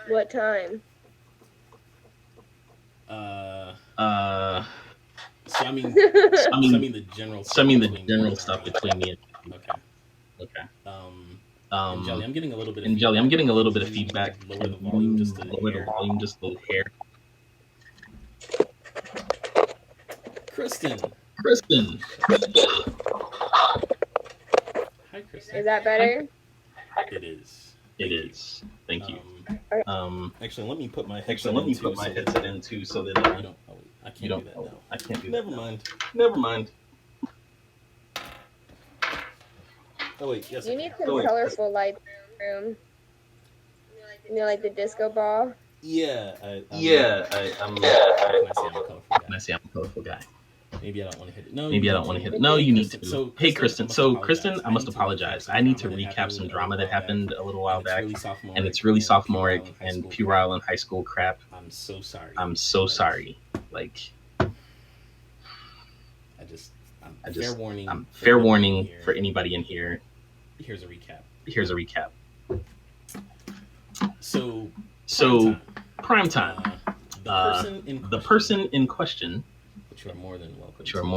What time? So I mean, I mean, the general so I stuff mean the between me and general you. stuff between me and you. Okay. Okay. And Jelly, I'm getting a little bit of And Jelly, I'm feedback. getting a Can little bit of feedback. you lower Can the volume just you a lower the hair? volume just a hair? Kristen. Kristen. Hi, Kristen. Is that better? It is. It Thank you. is. Thank you. Actually, let me put my Actually, headset let in me too, put my so that headset in too, so that you don't. Oh, wait, I you can't don't. do that Oh, now. I can't do Never that. mind. Never mind. Oh wait, yes. You need some colorful lights in the room. You know, like the disco ball. Yeah, I'm. how can I say I'm a colorful Can I guy? say I'm a colorful guy? Maybe I don't want to hit it. No, you Maybe I need don't want to hit to. it. No, Hey, you need Kristen, to. so Hey, Kristen, Kristen. I must So, Kristen, apologize. I must apologize. I need to recap some drama that happened a little while and it's back, really sophomoric, and it's really and sophomoric puerile high and school crap. puerile and high school crap. I'm so sorry. I'm so Like, sorry. Like, fair warning. fair warning for anybody in here. Here's a recap. So prime time. The person in question. But you are more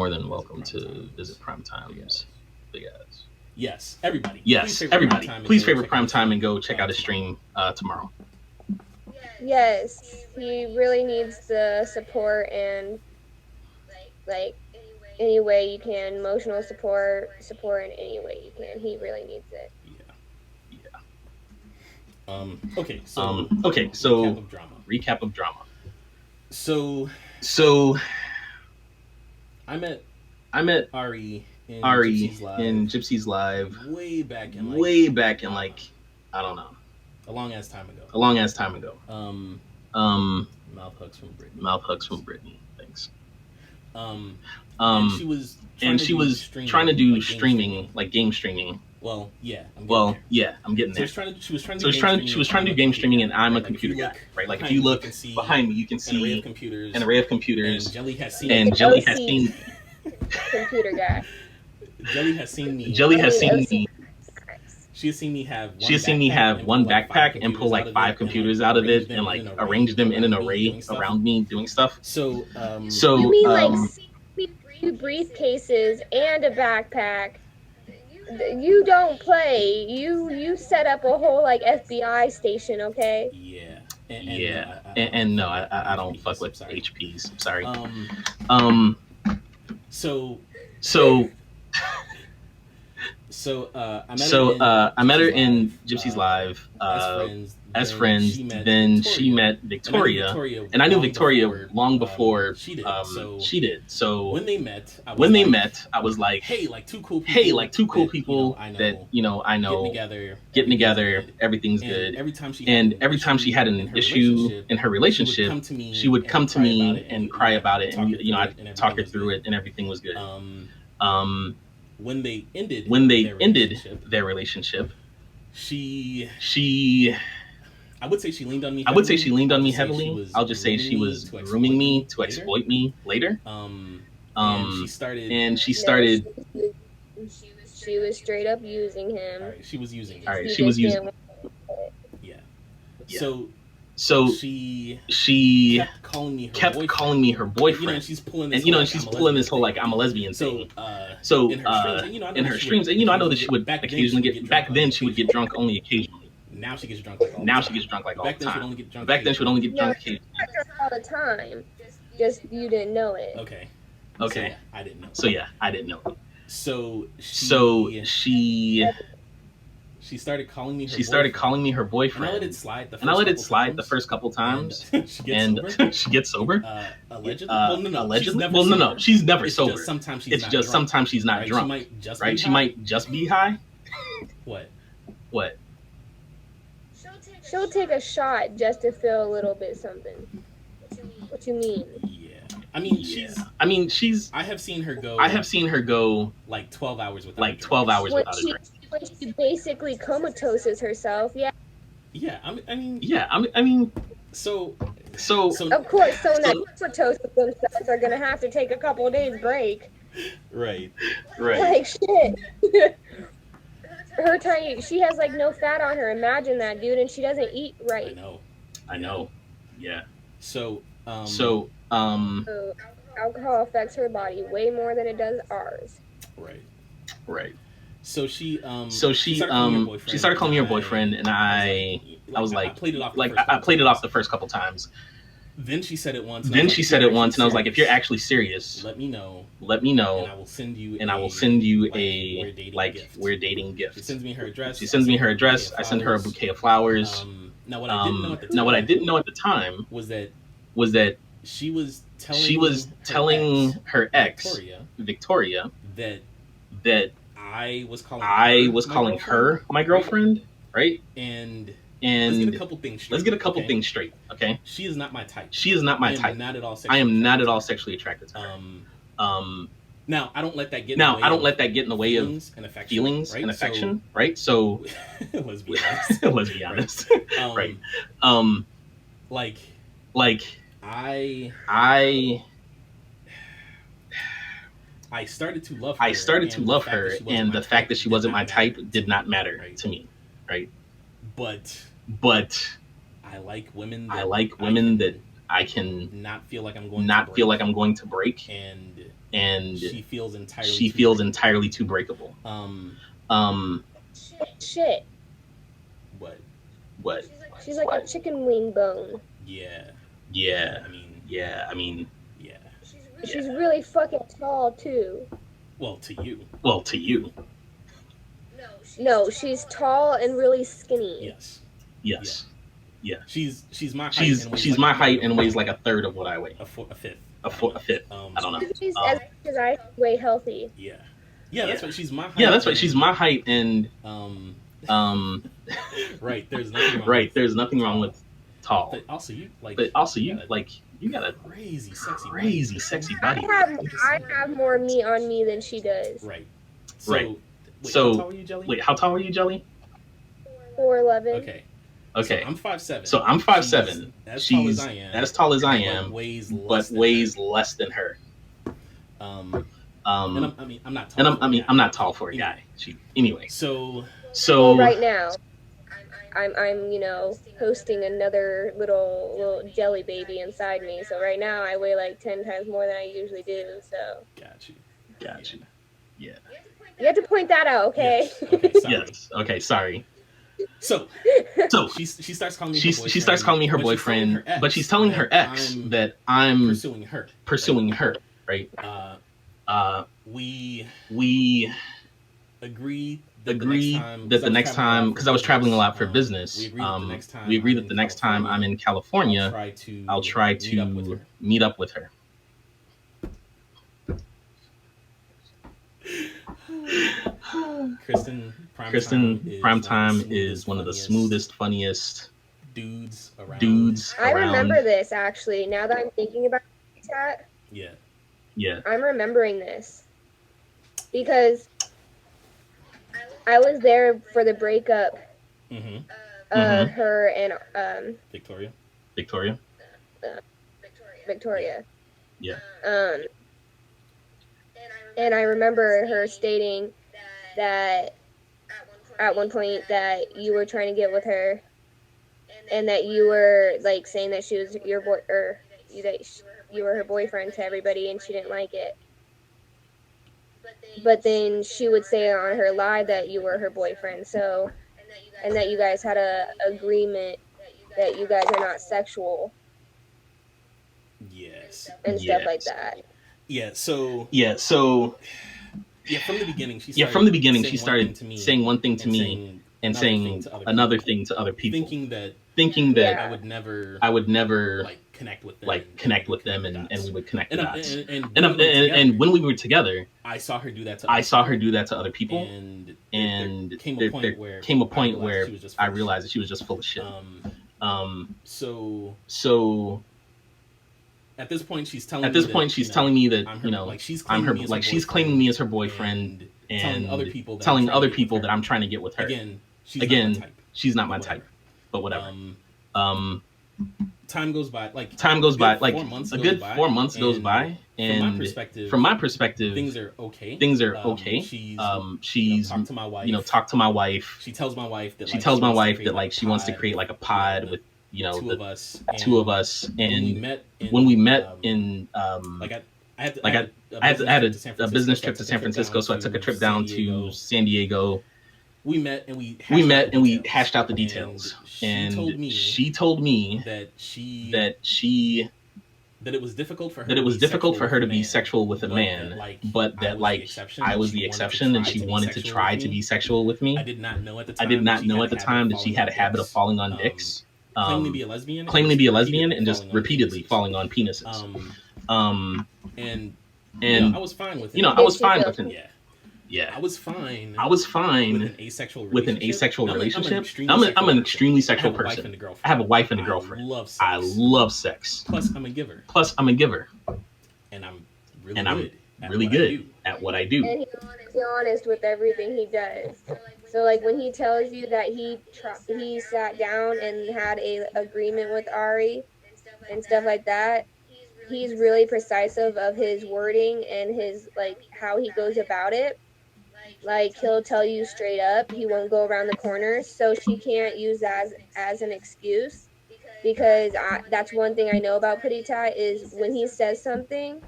than welcome. To visit Prime Time's Big Ass. Yes, everybody. Yes, everybody. Please favorite Prime Time and go check out his stream tomorrow. Yes, he really needs the support and like any way you can, emotional support in any way you can. He really needs it. Okay, so recap of drama. So I met Ari in Gypsy's Live way back in like I don't know, a long ass time ago. Mouth hugs from Brittany. Thanks. And she was trying to do streaming, like game streaming. Well, yeah, I'm getting there. So she was trying to do game streaming, and I'm a computer guy, right? Like if you look behind me, you can see an array of computers. And Jelly has seen computer guy. Jelly has seen me. She has seen me have one backpack and pull like 5 computers out of it and like arrange them in an array around me doing stuff. So you mean like 3 briefcases and a backpack? You don't play. You set up a whole like FBI station, okay? Yeah. And no, I don't fuck with HPs. I'm sorry. I met her in Gypsy's Live as friends. Then she met Victoria, and I knew Victoria long before she did. So when they met, I was like, hey, like two cool people that I know getting together, everything's good. And every time she had an issue in her relationship, she would come to me and cry about it, and I'd talk her through it, and everything was good. When they ended their relationship, she I would say she leaned on me heavily. I'll just say she was grooming me to exploit me later. And she started she was straight up using him. Right, she was using him. Yeah. So she kept calling me her boyfriend. And she's pulling this whole like I'm a lesbian thing. So in her streams, and I know that she would occasionally get. Back then, she would get drunk only occasionally. Now she gets drunk like all the time. Back then, she would only get drunk occasionally. All the time. Just you didn't know it. Okay. So, I didn't know. So she started calling me her boyfriend. And I let it slide the first couple times. And she gets sober. Allegedly. No. She's never sober. It's just sometimes she's not drunk. She might just be high. What? She'll take a shot just to feel a little bit something. What you mean? Yeah. I mean, she's. I have seen her go like 12 hours without a drink. When she basically comatoses herself, yeah. Yeah, I mean. So of course, someone that comatoses themselves are gonna have to take a couple of days break. Right. Like shit. Her tiny, she has like no fat on her. Imagine that, dude, and she doesn't eat right. I know. I know. Yeah. So alcohol affects her body way more than it does ours. Right. So she she started calling me her boyfriend, and I was like I played it off the first couple times. Then she said it once. And I was like, if you're actually serious, let me know, and I will send you a we're dating gift. She sends me her address. I send her a bouquet of flowers. Now what I didn't know at the time was that she was telling her ex Victoria that I was calling her my girlfriend, right? And let's get a couple things straight, okay? She is not my type. I am not at all sexually attracted to her. Now I don't let that get in the way of feelings and affection, right? So let's be honest. Right. I started to love her. And the fact that she wasn't my type did not matter to me, right? But I like women that I can not feel like I'm going to break, and she feels entirely too breakable. Shit. What? She's like a chicken wing bone. Yeah. I mean. She's really fucking tall too. Well, to you. No, she's tall and really skinny. Yes. Yeah. She's my height. She's my height and weighs like a third of what I weigh. A fifth. I don't know. She's as I weigh healthy. Yeah. That's why she's my height. Yeah, that's why she's my height, and right. There's nothing wrong with tall. But also you you got a crazy sexy body. I have more meat on me than she does. Right. So how tall are you, Jelly? 4'11". Okay. So I'm 5'7". She's as tall as I am, but weighs less than her. I'm not tall. I'm not tall for a guy. Anyway. So well, right now, I'm hosting another little jelly baby inside me. So right now I weigh like 10 times more than I usually do. So got you. Yeah. You have to point that out, okay? Yes. Okay. Sorry. So she starts calling me. She starts calling me her boyfriend, but she's telling her ex that I'm pursuing her. Right. We agreed that the next time, because I was traveling a lot for business, we agreed that the next time I'm in California, I'll try to meet up with her. Kristen Primetime is one of the smoothest, funniest dudes around. I remember this, actually. Now that I'm thinking about that. Yeah. I'm remembering this. Because I was there for the breakup of her and Victoria. Yeah. And I remember her stating that at one point that you were trying to get with her, and that you were like saying that she was your boy, or that you were her boyfriend to everybody, and she didn't like it. But then she would say on her live that you were her boyfriend. So, and that you guys had a agreement that you guys are not sexual. Yes. And stuff like that. Yeah. So. Yeah, from the beginning, she started saying one thing to me and saying another thing to other people, thinking that I would never connect with them, and we would connect the dots. And when we were together, I saw her do that to other people, and there came a point where I realized that she was just full of shit. So at this point, she's telling me that she's claiming me as her boyfriend, and telling other people that I'm trying to get with her. Again, she's not my type, but whatever. Time goes by. A good 4 months goes by, and from my perspective, things are okay. She's talked to my wife. She tells my wife that she wants to create like a pod you know, two the of us, two of us, and when we met in like I had like I had a business trip to San Francisco, so I took a trip down to San Diego. We met and We met and we hashed out the details, and she told me that it was difficult for her to be sexual with a man, but that like I was the exception, and she wanted to try to be sexual with me. I did not know I did not know at the time that she had a habit of falling on dicks, claiming to be a lesbian, and just repeatedly falling on penises. And And I was fine with it. I was fine with it. Yeah, I was fine with an asexual relationship. I'm an extremely sexual person. I have a wife and a girlfriend. I love sex. Plus, I'm a giver. And I'm really good at what I do. And he's honest with everything he does. So like when he tells you that he sat down and had a agreement with Ari and stuff like that, he's really precise of his wording and his like how he goes about it. Like he'll tell you straight up, he won't go around the corners. So she can't use that as an excuse, because that's one thing I know about Putty Tat is when he says something,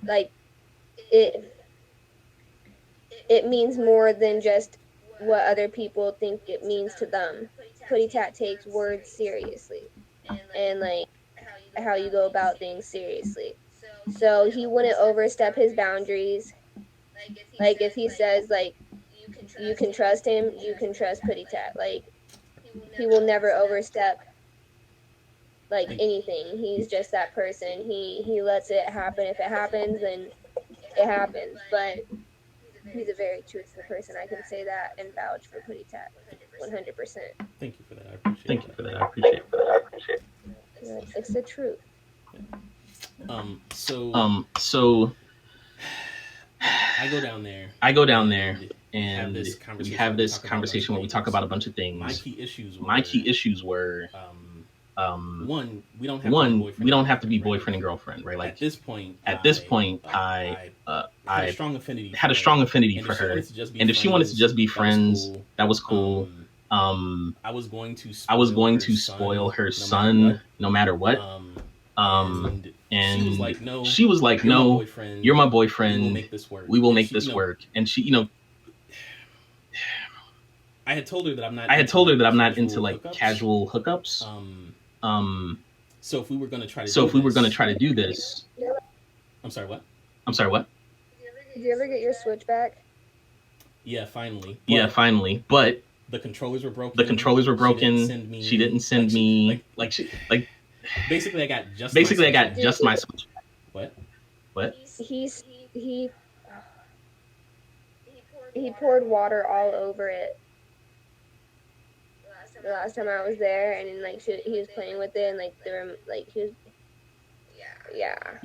like it means more than just what other people think it means to them. Putty Tat takes words seriously, and like how you go about things seriously. So he wouldn't overstep his boundaries. Like if he says like you can trust him, you can trust Putty Tat. Like he will never overstep like anything. He's just that person. He lets it happen. If it happens, then it happens. But he's a very truthful person. I can say that and vouch for Putty Tat 100%. Thank you for that. I appreciate Thank you for that. I appreciate it. It's the truth. So I go down there and we have this conversation where we talk about a bunch of things. My key issues were one, we don't have to be boyfriend and girlfriend, right? Like at this point, I had a strong affinity for her, and if she wanted to just be friends, that was cool. I was going to spoil her son no matter what. And she was like, no, you're my boyfriend. We will make this work. And she, I had told her that I'm not into like casual hookups. So if we were going to try to do this, I'm sorry, what? Did you ever get your Switch back? Yeah, finally. But the controllers were broken. She didn't send me basically I got just my Switch. What? He poured water all over it the last time I was there, and then like he was playing with it, and like he was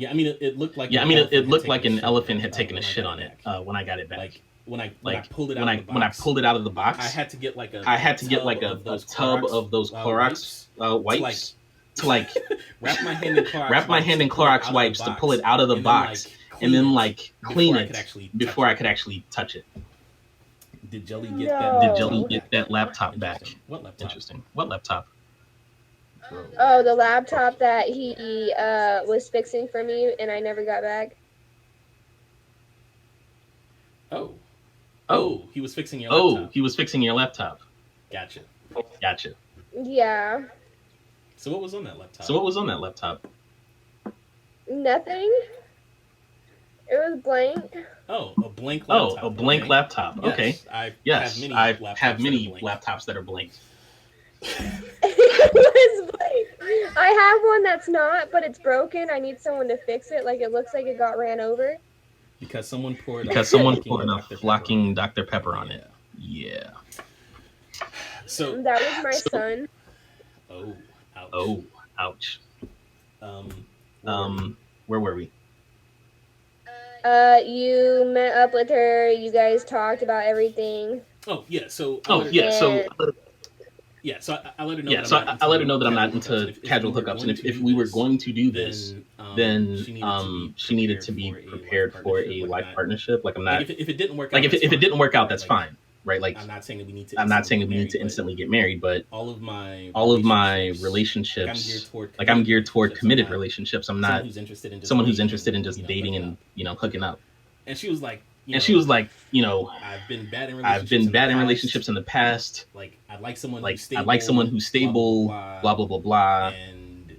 I mean it looked like an elephant had taken a shit on it when I got it back. Like when I pulled it out of the box, I had to get like a tub of those Clorox wipes to like wrap my hand in Clorox wipes to pull it out of the box and then like clean it before I could actually touch it. Did Jelly get that laptop back? What laptop? Interesting. What laptop? Oh, the laptop that he was fixing for me and I never got back. Oh, he was fixing your laptop. He was fixing your laptop. Gotcha. Yeah. So what was on that laptop? Nothing. It was blank. Oh, a blank laptop. A blank laptop. Okay. Yes, I have many laptops that are blank. It was blank. I have one that's not, but it's broken. I need someone to fix it. Like it looks like it got ran over. Because someone poured a flocking Dr. Pepper on it. Yeah. So that was my son. Oh, ouch. Where were we? You met up with her. You guys talked about everything. Oh yeah. So I let her know. I let her know that I'm not into casual hookups, and if we were going to do this, then she needed to be prepared for a life partnership. Like I'm not. If it didn't work out, that's fine. right? Like, I'm not saying that we need to instantly get married, but all of my relationships, like I'm geared toward committed relationships. I'm not someone who's interested in just dating and, hooking up. And she was like, I've been bad in relationships in the past. Like, I'd like someone who's stable, blah, blah, blah, blah.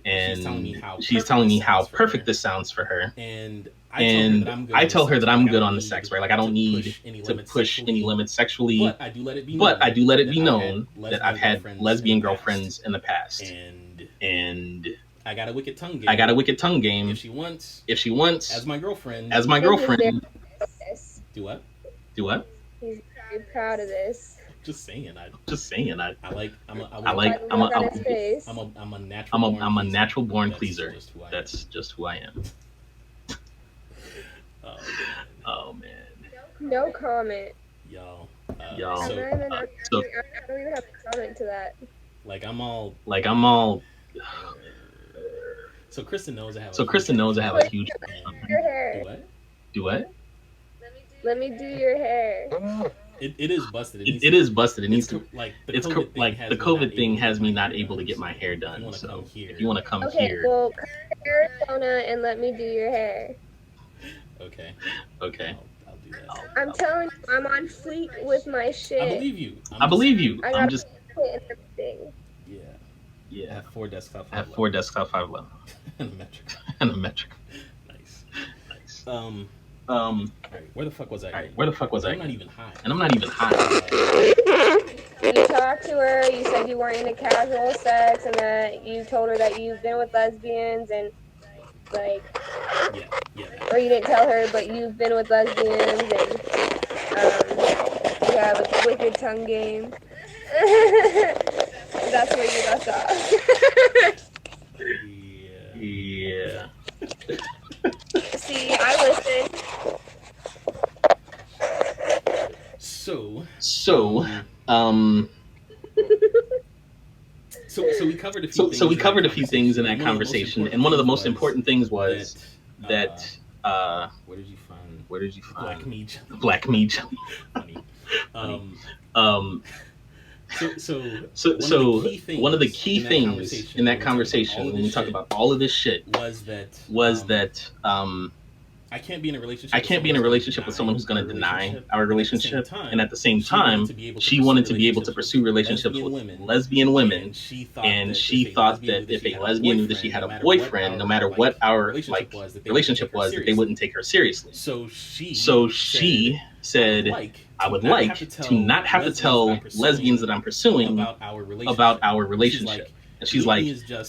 And she's telling me how perfect this sounds for her. And I tell her that I'm good on the sex, right? Like, I don't need to push any limits sexually. But I do let it be known that I've had lesbian girlfriends in the past. And I got a wicked tongue game. If she wants, as my girlfriend. Do what? He's very proud of this. Just saying. I'm a natural born pleaser. That's just who I am. Oh man. No comment. Y'all. I don't even have a comment to that. I'm all. So Kristen knows I have. A huge. Your hair. Do what? Let me do your hair. It is busted. It is busted. It needs to. The COVID thing has me not able to get my hair done. So if you want to come here. Okay, well, come to Arizona and let me do your hair. Okay. I'll do that. I'm telling you, I'm on fleek with my shit. I believe you. I'm just. Everything. Yeah. I have 4 desktop. I have 4 desktop 5 left. And a metric. Nice. All right, where the fuck was I? I'm not even high. And I'm not even high. You talked to her. You said you weren't into casual sex, and that you told her that you've been with lesbians, and Yeah. Or you didn't tell her, but you've been with lesbians, and you have a wicked tongue game. That's where you left off. Yeah. See, I listened. So we covered a few things. So we covered a few things in that conversation, and one of the most important things was that where did you find black meat? Funny. So one of the key things in that conversation when we talk about all of this shit was that I can't be in a relationship with someone who's going to deny our relationship, and at the same time, she wanted to be able to pursue relationships with lesbian women, and she thought that if a lesbian knew that she had a boyfriend, no matter what our relationship was, that they wouldn't take her seriously. So she said, I would like to not have to tell lesbians that I'm pursuing about our relationship. And she's like,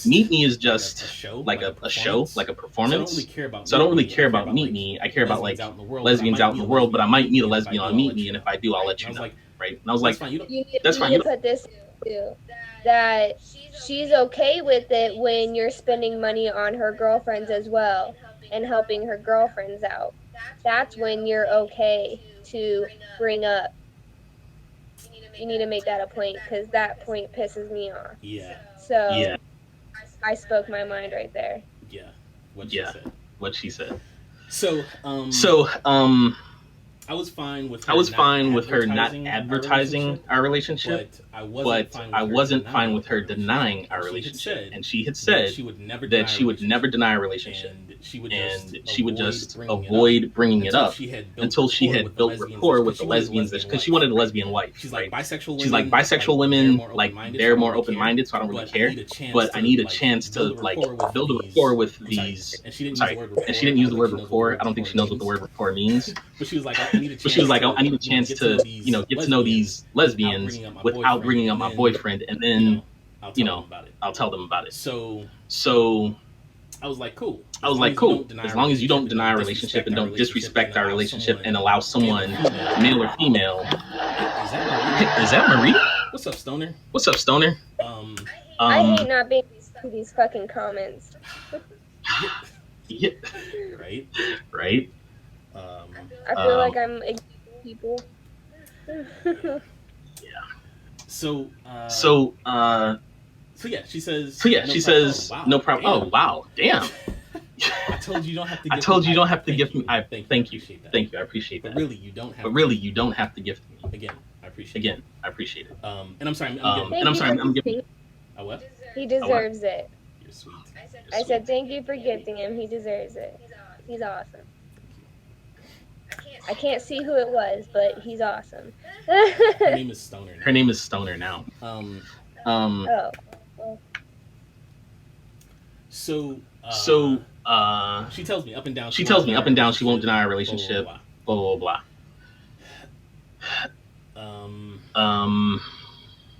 Meet Me is just like a show, like a performance. So I don't really care about Meet Me. I care about like lesbians out in the world, but I might meet a lesbian on Meet Me, and if I do, I'll let you know. Right? And I was like, that's fine. You put this too, that she's okay with it when you're spending money on her girlfriends as well and helping her girlfriends out. That's when you're okay to bring up. You need to make that a point, because that point pisses me off. Yeah. So I spoke my mind right there. Yeah. What she said. So I was fine with her not advertising our relationship, but I wasn't fine with her denying our relationship. And she had said that she would never deny a relationship, and she would just avoid bringing it up until she had built rapport with the lesbians, because she wanted a lesbian wife. She's like, bisexual women, like, they're more open-minded, so I don't really care. But I need a chance to like build a rapport with these. And she didn't use the word rapport. I don't think she knows what the word rapport means. But she was like, I need a chance to get to know these lesbians without bringing up my boyfriend, and then I'll tell them about it. So I was like, cool. As long as you don't deny our relationship and don't disrespect our relationship and allow someone, male or female. Is that Marie? What's up, Stoner? I hate not being these fucking comments. Yeah. Right. I feel like I'm ignoring people. So yeah, she says. No problem. Oh wow, damn. I told you don't have to gift me. Thank you. I appreciate that. But really, you don't have. to gift me. Again, I Again, I appreciate it. And I'm sorry. I'm giving. A what? He deserves it. You're sweet. I said thank you for gifting him. He deserves it. He's awesome. I can't see who it was, but he's awesome. Her name is Stoner. Her name is Stoner now. Oh. So she tells me up and down. She won't deny our relationship. Blah blah blah.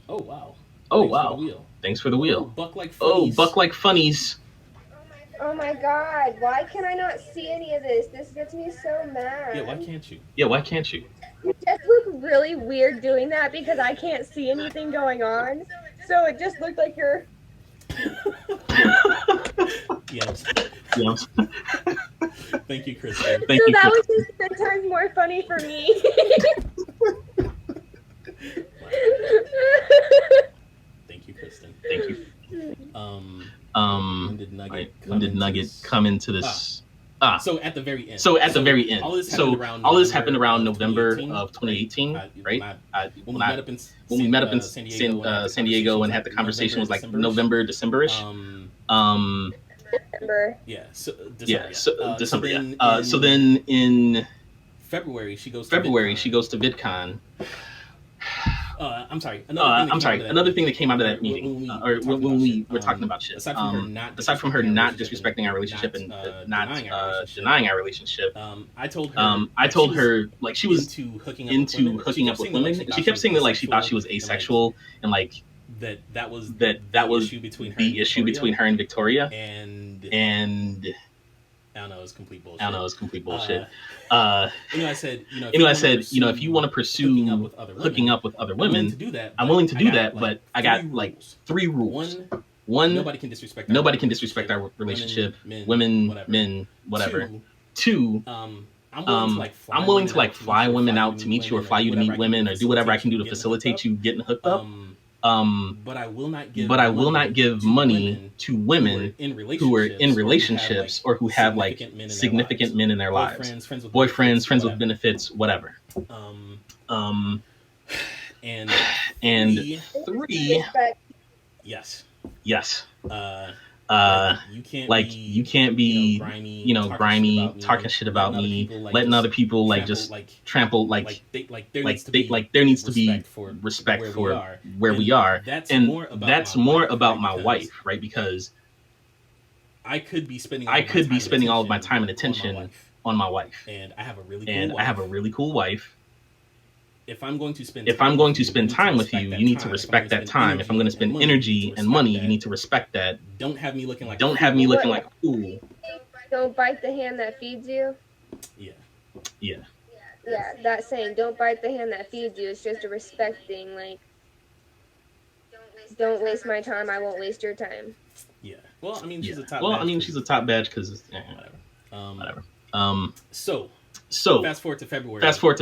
Oh wow. Thanks for the wheel. Oh, buck like funnies. Oh my God! Why can I not see any of this? This gets me so mad. Yeah, why can't you? You just look really weird doing that because I can't see anything going on. So it just looked like you're. Yes. Thank you, Kristen. So that was just 10 times more funny for me. Thank you, Kristen. Thank you. When did Nugget come into this? So at the very end. All this happened around November of 2018, right? When we met up in San Diego and had the conversation, was like November, December-ish. December. December. So then in February she goes to VidCon. I'm sorry. Another thing that came out of that meeting, when we were talking about shit. Aside from her not disrespecting our relationship and not denying our relationship, I told her like she was into hooking up with women. And she kept saying that like she thought she was asexual and like that was the issue between her and Victoria. And I don't know, it's complete bullshit. I said, if you want to pursue hooking up with other women, I'm willing to do that, but I got like 3 rules. One, nobody can disrespect our relationship. Women, men, whatever. 2, I'm willing to like fly women out to meet you, or fly you to meet women, or do whatever I can do to facilitate you getting hooked up. But I will not give money to women who are in relationships or who have like significant men in their lives, boyfriends, friends with benefits, whatever. And 3, yes. You can't be grimy, talking shit about me, letting other people like just trample there needs to be respect for where we are, and that's more about my wife, right? Because I could be spending all of my time and attention on my wife, and I have a really cool wife. If I'm going to spend time with you, you need to respect that time. If I'm going to spend energy and money, you need to respect that. Don't have me looking like a fool. Don't bite the hand that feeds you. Yeah. That saying, don't bite the hand that feeds you. It's just a respect thing. Like, don't waste my time. I won't waste your time. Yeah. Well, I mean, she's a top. She's a top badge because whatever. So fast forward to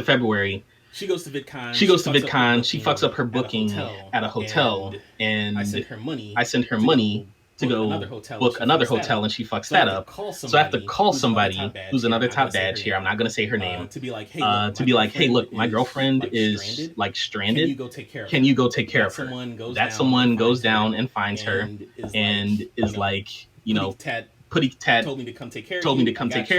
February. She goes to VidCon. She fucks up her booking at a hotel, and I send her money to go book another hotel, and she fucks that up. So I have to call somebody who's another top badge here. I'm not going to say her name. To be like, hey, look, my girlfriend is like stranded. Can you go take care of her? That someone goes down and finds her and is like, Putty Tat told me to come take care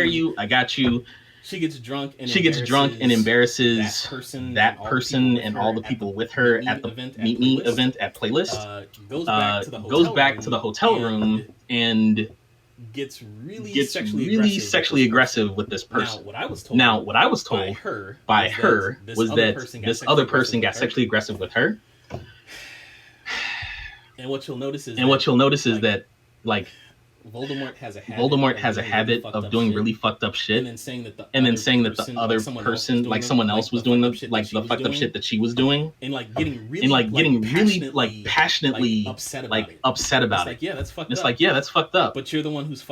of you. I got you. She gets drunk and embarrasses that person and all the people with her at the Meet Me event at Playlist. Goes back to the hotel room and gets really sexually aggressive with this person. Now, what I was told by her was that this other person got sexually aggressive with her. And what you'll notice is that like Voldemort has a habit of doing really fucked up shit, and then saying that the other person, like someone else, was doing the fucked up shit that she was doing, and getting really passionately upset about it. It's like, yeah, that's fucked up. But you're the one who's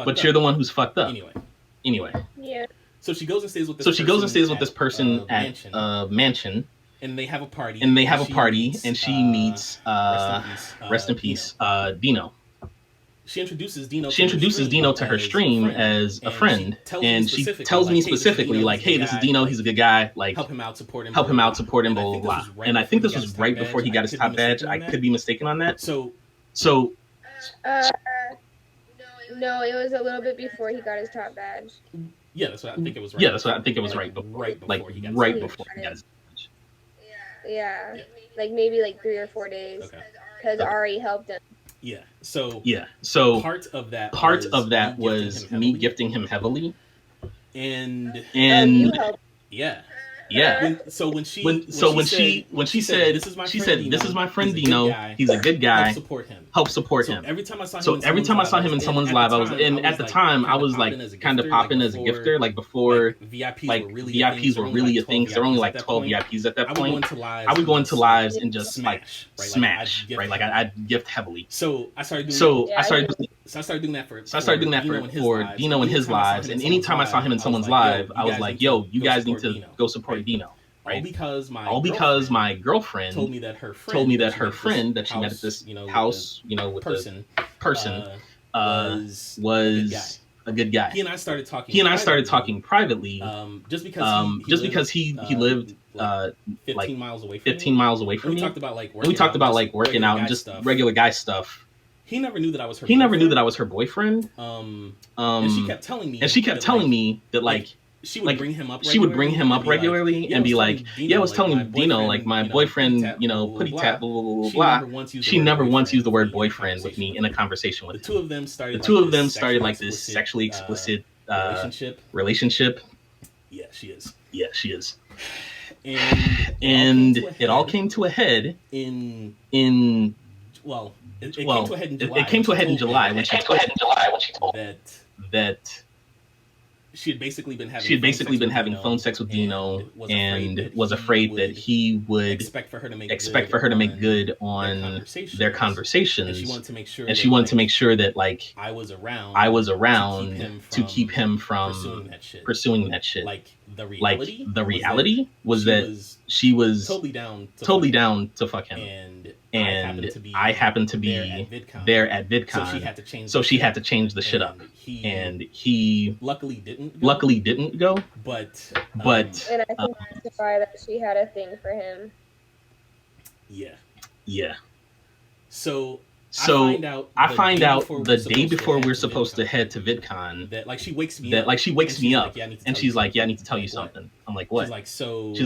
fucked up. Anyway. Yeah. So she goes and stays with this person at a mansion. And they have a party. And she meets rest in peace, Dino. she introduces Dino to her stream as a friend, and she tells me specifically like, hey, this is Dino, he's a good guy, like help him out, support him, blah blah blah. And I think this was right before he got his top badge. I could be mistaken on that. So no, it was a little bit before he got his top badge. Yeah, that's what I think it was. Right. Yeah, that's what I think it was. Right before he got his badge. Yeah, like maybe like 3 or 4 days, because Ari helped him. Yeah. So part of that was me gifting him heavily, and you helped. Yeah. Yeah. When she said this is my friend Dino. He's a good guy. Help support him. Every time I saw him in someone's live, I was at the time I was like kind of popping as a gifter, like before VIPs were really a thing. Because there were only like 12 VIPs at that point. I would go into lives and just like smash, right? Like I'd gift heavily. So I started doing that for Dino and his lives. And anytime I saw him in someone's live, I was like, yo, you guys need to go support Dino. Right? All because my girlfriend told me that her friend that she met at this house, with the person was a good guy. He and I started talking privately. Just because he lived 15 miles away from me. We talked about like working out and just regular guy stuff. He never knew that I was her boyfriend. And she kept telling me that like she would bring him up regularly and be like, yeah, I was telling Dino, like, my boyfriend, putty tap, blah, blah, blah, blah. She never once used the word boyfriend with me in a conversation with him. The two of them started like this sexually explicit relationship. Yeah, she is. And it all came to a head in it came to a head in July when she told that she had basically been having phone sex with Dino and was afraid that he would expect for her to make good on their conversations. And she wanted to make sure that like I was around to keep him from pursuing that shit. Like the reality was that she was totally down to fuck him. And I happened to be there at VidCon, so she had to change the shit up. And he luckily didn't go. But and I can testify that she had a thing for him. Yeah. So I find out the day before we're supposed to head to VidCon that like she wakes me up and she's like, yeah, I need to tell you something. I'm like, what? She's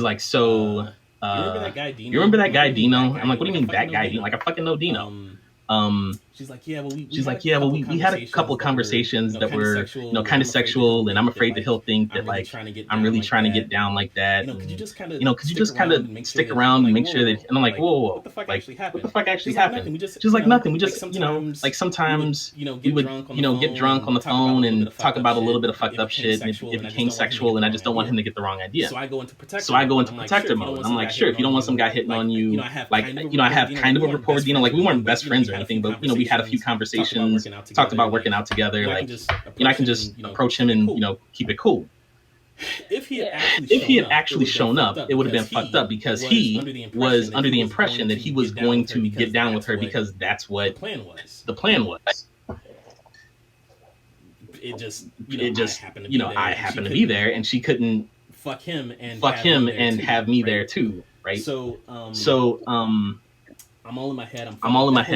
like, so you remember that guy Dino? I'm like, what do you mean that guy Dino? Like, I fucking know Dino. She's like, yeah, well, we had a couple of conversations that were, kind of sexual, and I'm afraid that he'll think that like I'm really trying to get down like that. Could you just kind of stick around and make sure that? And I'm like, whoa, what the fuck actually happened? She's like, nothing. We just, like sometimes we would, get drunk on the phone and talk about a little bit of fucked up shit, and it became sexual, and I just don't want him to get the wrong idea. So I go into protector mode. I'm like, sure, if you don't want some guy hitting on you, like, I have kind of a rapport with Dino. Like, we weren't best friends or anything, but we had a few conversations, talked about working out together. Like, I can just approach him and keep it cool. If he had actually shown up, it would have been fucked up because he was under the impression that he was going to get down with her because that's what the plan was. It just I happened to be there, and she couldn't fuck him and have me there too, right? So I'm all in my head.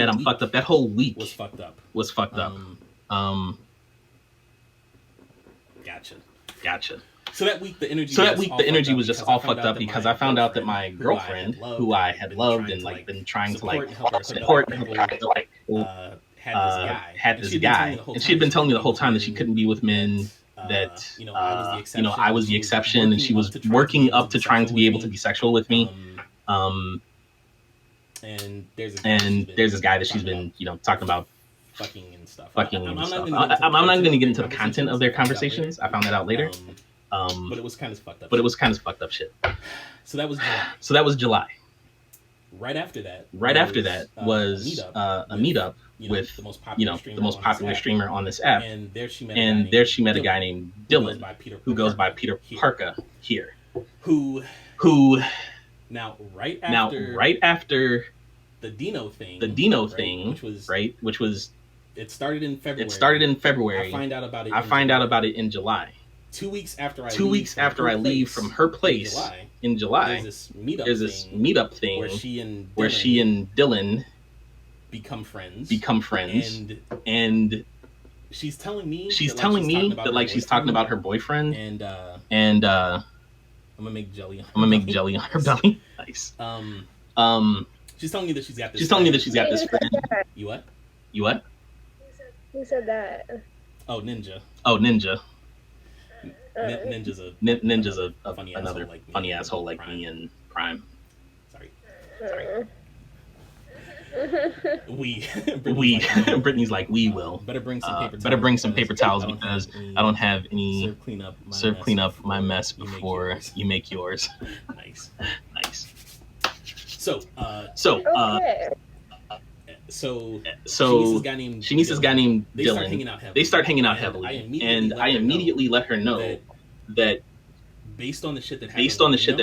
I'm fucked up. That whole week was fucked up. Gotcha. So that week, the energy was just all fucked up because I found out that my girlfriend, who I had loved and like been trying to like support, had this guy, and she had been telling me the whole time that she couldn't be with men. That I was the exception, and she was working up to trying to be able to be sexual with me. And there's this guy that she's been, talking about fucking and stuff. I'm not going to get into the content of their conversations. I found that out later. But it was kind of fucked up. Shit. So that was July. Right after that was a meetup with the most popular streamer on this app. And there she met a guy named Dylan, who goes by Peter Parka here. Who Now, right after the Dino thing, which was It started in February. I find out about it in July. 2 weeks after I leave from her place in July, there's this meetup thing where she and Dylan become friends. And she's telling me that like she's talking about her boyfriend. And I'm gonna make jelly on her belly. Nice. She's telling me that she's got this friend. You what? Who said that? Oh, Ninja. Ninja's a funny another funny asshole like me in Prime. Sorry. Brittany's like, we will. Better bring some paper towels because I don't have any. Serve clean up my mess before you make yours. Nice. So she meets this guy named Dylan. They start hanging out heavily, and I immediately let her know that based on the shit that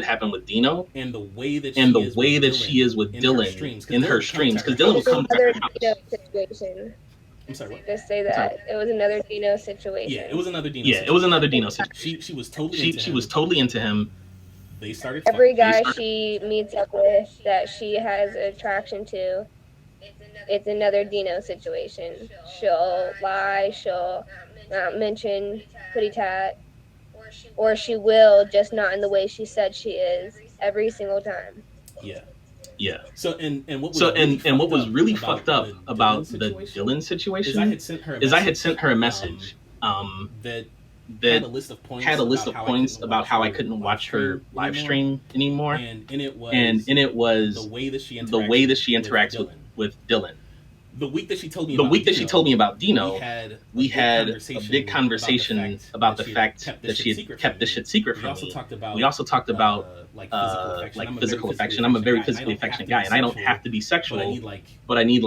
happened with Dino, and the way that she is with Dylan in her streams, because Dylan would come to her house. Situation. I'm sorry, what? Just say that it was another Dino situation. Yeah, it was another Dino. situation. She was totally into him. They started. Every guy she meets up with that she has attraction to, it's another Dino situation. She'll lie. She'll not mention Putty Tat, or she will, just not in the way she said she is every single time. Yeah. So what was really fucked up about the Dylan situation is I had sent her a message that had a list of points about how I couldn't watch her live stream anymore, and it was the way that she interacts with Dylan. The week that she told me about Dino, we had a big conversation about the fact that she had kept this shit secret from me. We also talked about physical affection. I'm a very physically affectionate guy, and I don't have to be sexual, but I need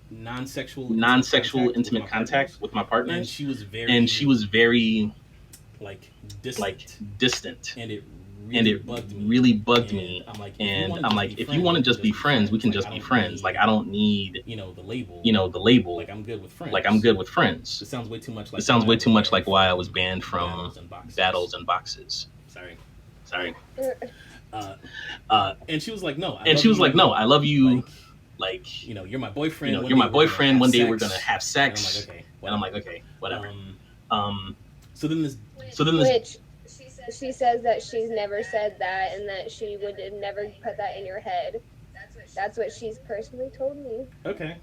non-sexual intimate contact with my partner. And she was very distant. And it really bugged me. And I'm like, if you want to just be friends, we can just be friends. Like, I don't need, the label. Like, I'm good with friends. It sounds way too much like why I was banned from battles and boxes. Sorry. And she was like, no. I love you. Like, you're my boyfriend. One day we're gonna have sex. And I'm like, okay, whatever. So then this. Which she says that she's never said that, and that she would never put that in your head. That's what she's personally told me. Okay.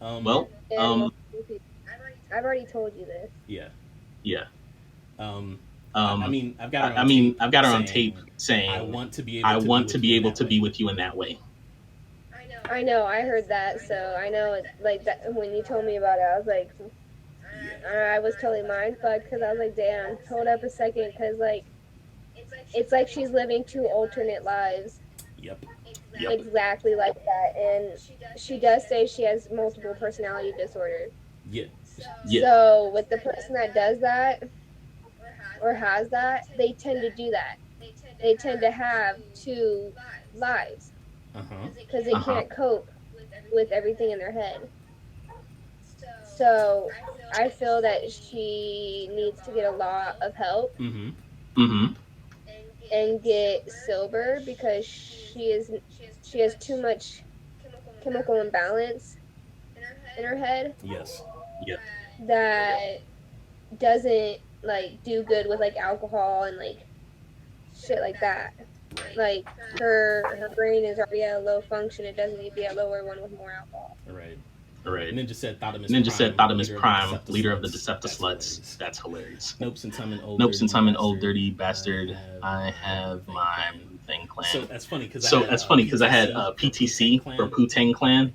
Well, I've already told you this. Yeah. I mean, I've got her on tape saying, I want to be able to be with you in that way. I know. I heard that, so I know. It, like that when you told me about it, I was like, I was totally mindfucked because I was like, damn, hold up a second, because it's like she's living two alternate lives. Yep. Exactly like that, and she does say she has multiple personality disorder. Yeah. So with the person that does that or has that, they tend to do that. They tend to have two lives because they can't cope with everything in their head. So I feel that she needs to get a lot of help and get sober, because she has too much chemical imbalance in her head. Yes. That doesn't do good with alcohol and shit like that. Like her brain is already at a low function. It doesn't need to be a lower one with more alcohol. Right. Ninja said Thotimus Prime, leader of the Deceptisluts. That's hilarious. Nope, since I'm an old dirty bastard, I have my thing clan. So that's funny because I had PTC for Poo-Tang Clan,